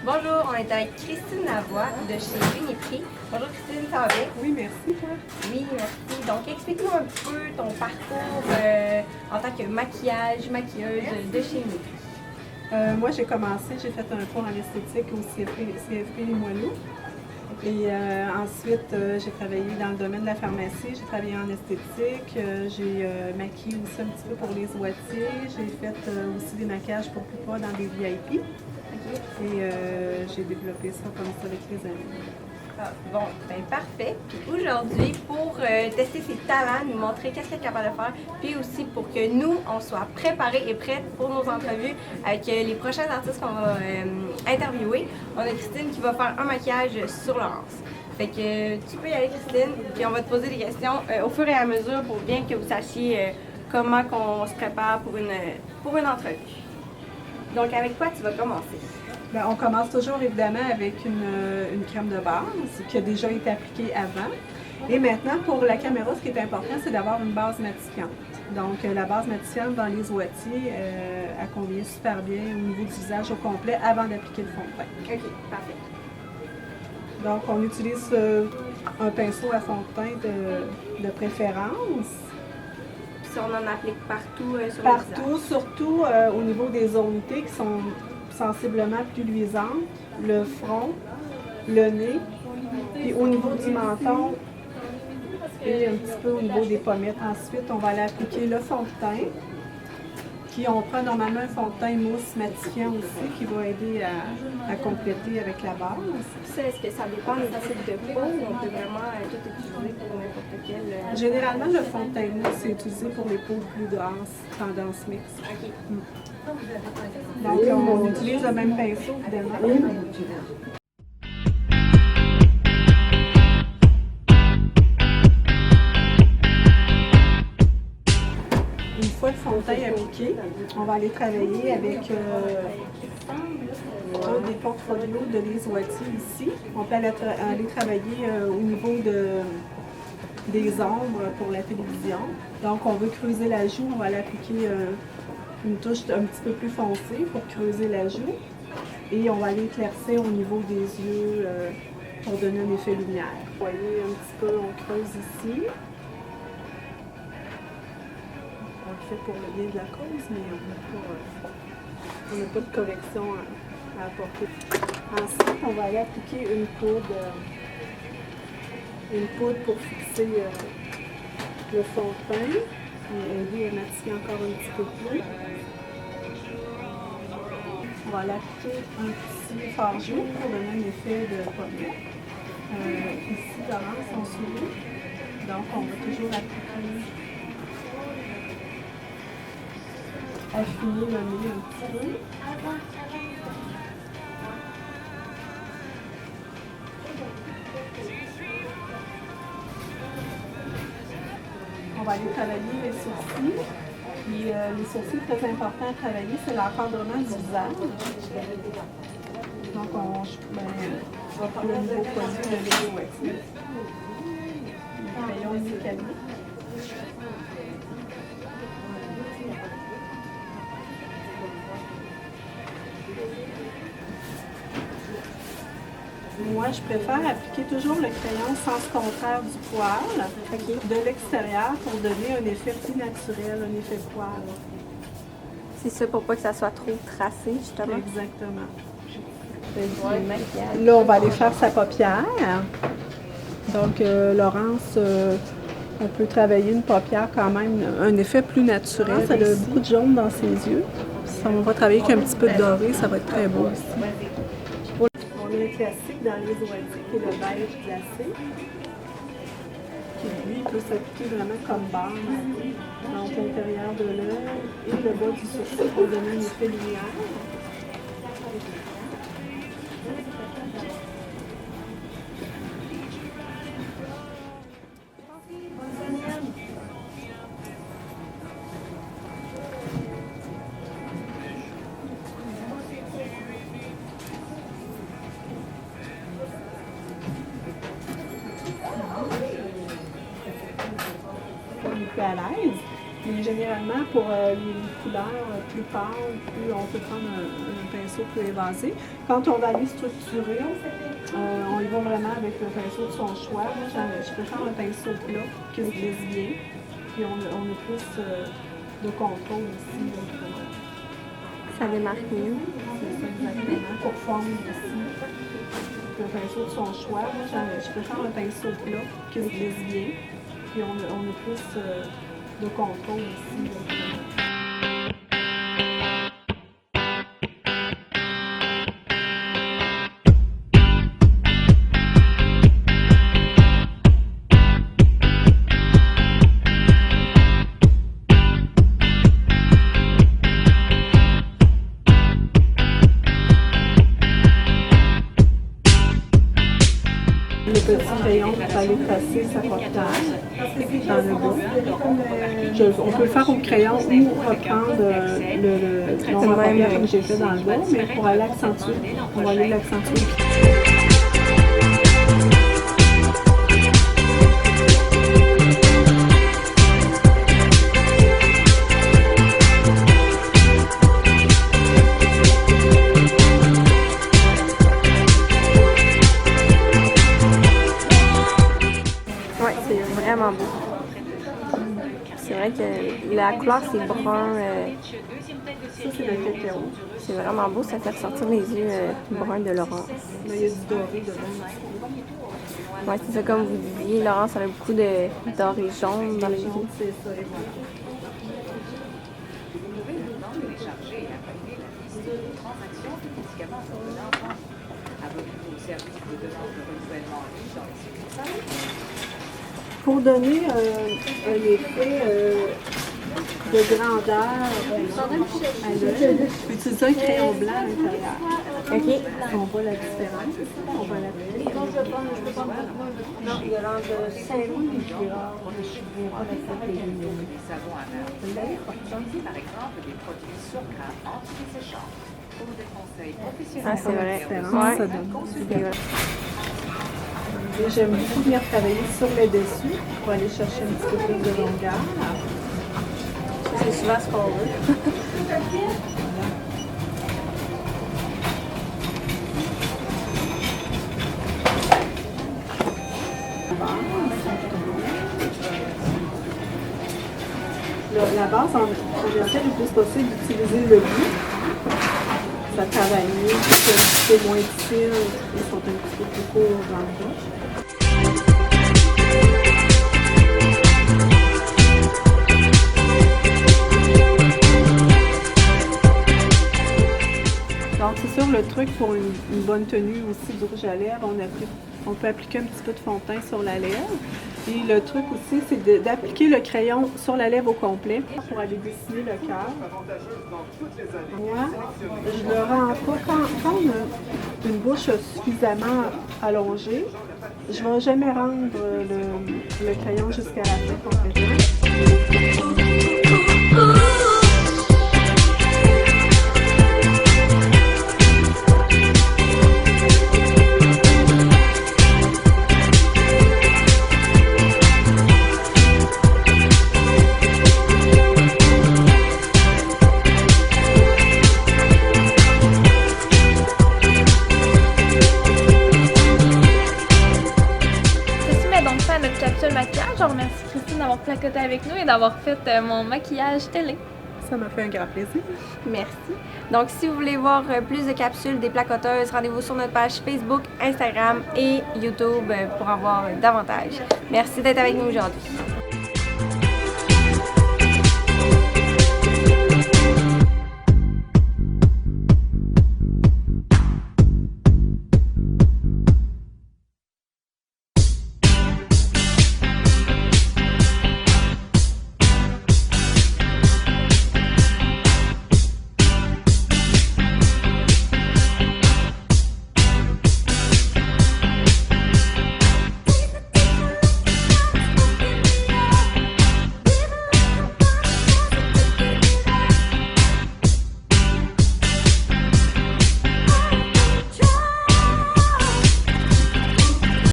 Bonjour, on est avec Christine Lavoie de chez Uniprix. Bonjour Christine, ça va bien? Oui, merci, toi. Oui, merci. Donc explique-nous un petit peu ton parcours en tant que maquilleuse de chez Uniprix. Moi, j'ai commencé, j'ai fait un cours en esthétique au CFP Limoilou. Et ensuite, j'ai travaillé dans le domaine de la pharmacie, j'ai travaillé en esthétique, j'ai maquillé aussi un petit peu pour les ouatiers, j'ai fait aussi des maquillages pour Poupa dans des VIP. Et j'ai développé ça comme ça avec les amis. Ah, bon, ben parfait. Puis aujourd'hui, pour tester ses talents, nous montrer qu'est-ce qu'elle est capable de faire, puis aussi pour que nous, on soit préparés et prêtes pour nos entrevues avec les prochains artistes qu'on va interviewer. On a Christine qui va faire un maquillage sur Laurence. Fait que tu peux y aller, Christine, puis on va te poser des questions au fur et à mesure pour bien que vous sachiez comment qu'on se prépare pour une entrevue. Donc, avec quoi tu vas commencer? Bien, on commence toujours évidemment avec une crème de base qui a déjà été appliquée avant. Et maintenant, pour la caméra, ce qui est important, c'est d'avoir une base matifiante. Donc, la base matifiante dans les ouatiers, elle convient super bien au niveau du visage au complet avant d'appliquer le fond de teint. OK, parfait. Donc, on utilise un pinceau à fond de teint de préférence. Si on en applique partout sur Partout, le visage. surtout au niveau des zones T qui sont sensiblement plus luisantes, le front, le nez, puis au niveau du menton et un petit peu au niveau des pommettes. Ensuite, on va aller appliquer le fond de teint, qui on prend normalement un fond de teint mousse matifiant aussi, qui va aider à compléter avec la base. Ça, est-ce que ça dépend des types de peau ou on peut vraiment tout utiliser pour n'importe quel... Généralement, le fond de teint mousse est utilisé pour les peaux plus grasses, tendance mixte. OK. Donc, on utilise le même pinceau, évidemment. Une fois le fond de teint appliqué, on va aller travailler avec un des portfolios de Les Ouatiers ici. On peut aller travailler au niveau des ombres pour la télévision. Donc, on veut creuser la joue, on va aller appliquer une touche un petit peu plus foncée pour creuser la joue. Et on va aller éclaircir au niveau des yeux pour donner un effet lumière. Vous voyez un petit peu, on creuse ici. On le fait pour le bien de la cause, mais on n'a pas de correction à apporter. Ensuite, on va aller appliquer une poudre pour fixer le fond de teint et aider à matifier encore un petit peu plus. On va aller appliquer un petit fard jour pour donner un effet de pommette. Ici, Laurence, on sourit. Donc, on va toujours appliquer, affiner le nez un petit peu. On va aller travailler les sourcils. Puis, les sourcils, très important à travailler, c'est l'encadrement du visage. Donc, on va prendre le nouveau produit de Les Ouatiers. Le crayon mécanique. Moi, je préfère appliquer toujours le crayon sens contraire du poil de l'extérieur pour donner un effet plus naturel, un effet poil. C'est ça pour pas que ça soit trop tracé, justement. Exactement. Ouais. Là, on va aller faire sa paupière. Donc, Laurence, on peut travailler une paupière quand même, un effet plus naturel. Ça a beaucoup de jaune dans ses yeux. Si on va travailler avec un petit peu de doré, ça va être très beau aussi. On a un classique dans Les Ouatiers qui est le beige glacé, qui lui peut s'appliquer vraiment comme base dans l'intérieur de l'œil et le bas du sourcil pour donner un effet lumière. On est plus à l'aise. Et généralement, pour les couleurs plus pâles, on peut prendre un pinceau plus évasé. Quand on va aller structurer, on y va vraiment avec le pinceau de son choix. Moi, je préfère un pinceau plat qui se glisse bien. Puis on a plus de contrôle aussi. Ça démarque mieux. C'est ça exactement. Pour former aussi le pinceau de son choix. Moi, je préfère un pinceau plat qui se glisse bien. Puis on a plus de contrôle aussi. Le petit crayon pour aller tracer sa portage dans le bas. On peut le faire au crayon ou reprendre le papier comme j'ai fait dans le bas, mais pour aller accentuer, on va aller l'accentuer. Vraiment beau. C'est vrai que la couleur c'est brun. Ça c'est le cacao. C'est vraiment beau, ça fait ressortir les yeux bruns de Laurence. Là, il y a du doré dedans. Ouais, c'est ça comme vous disiez, Laurence, elle a beaucoup de doré jaune dans les yeux. C'est ça, et voilà. Pour donner un effet de grandeur à l'œil, on peut utiliser un crayon blanc à l'intérieur. OK. On voit la différence. On va l'appeler. Non, il y a l'air de Saint-Louis qui est là. Ah, c'est vrai. Ouais. Ça donne. J'aime beaucoup venir travailler sur le dessus pour aller chercher un petit peu plus de longueur. C'est souvent ce qu'on veut. La base, on essaie le plus possible d'utiliser le bout. Ça travaille mieux, c'est un petit peu moins difficile, ils sont un petit peu plus courts dans le bas. Donc c'est sûr le truc pour une bonne tenue aussi du rouge à lèvres, on peut appliquer un petit peu de fond de teint sur la lèvre. Et le truc aussi, c'est d'appliquer le crayon sur la lèvre au complet pour aller dessiner le cœur. Moi, je le rends pas quand on a une bouche suffisamment allongée, je ne vais jamais rendre le crayon jusqu'à la fin complètement. Je remercie Christine d'avoir placoté avec nous et d'avoir fait mon maquillage télé. Ça m'a fait un grand plaisir. Merci. Donc, si vous voulez voir plus de capsules des placoteuses, rendez-vous sur notre page Facebook, Instagram et YouTube pour en voir davantage. Merci d'être avec nous aujourd'hui.